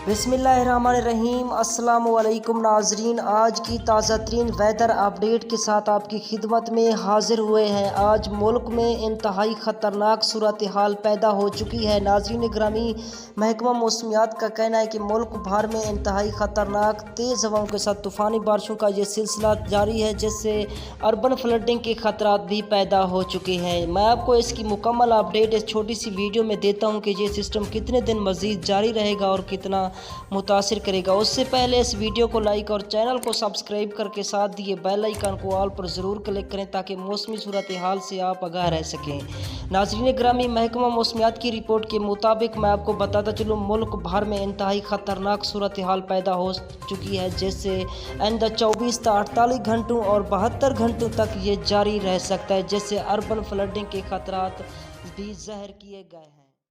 बिस्मिल्लाहिर्रहमानिर्रहीम। अस्सलाम वालेकुम नाजरीन, आज की ताज़ा तरीन वेदर अपडेट के साथ आपकी खिदमत में हाजिर हुए हैं। आज मुल्क में इंतहाई ख़तरनाक सूरत हाल पैदा हो चुकी है। नाजरीन ग्रामी, महकमा मौसमियात का कहना है कि मुल्क भर में इंतहाई ख़तरनाक तेज़ हवाओं के साथ तूफ़ानी बारिशों का ये सिलसिला जारी है, जिससे अर्बन फ्लडिंग के ख़तरात भी पैदा हो चुके हैं। मैं आपको इसकी मुकम्मल अपडेट इस छोटी सी वीडियो में देता हूँ कि ये सिस्टम कितने दिन मज़ीद जारी रहेगा और कितना मुतासिर करेगा। उससे पहले इस वीडियो को लाइक और चैनल को सब्सक्राइब करके साथ दिए बेल आइकन को ऑल पर ज़रूर क्लिक करें ताकि मौसमी सूरत हाल से आप आगाह रह सकें। नाज़रीन ग्रामी, महकमा मौसमियात की रिपोर्ट के मुताबिक मैं आपको बताता चलूँ, मुल्क भर में इंतहाई ख़तरनाक सूरत हाल पैदा हो चुकी है, जिससे आइंदा 24 से 48 घंटों और 72 घंटों तक ये जारी रह सकता है, जिससे अर्बन फ्लडिंग के खतरात भी ज़ाहिर किए गए हैं।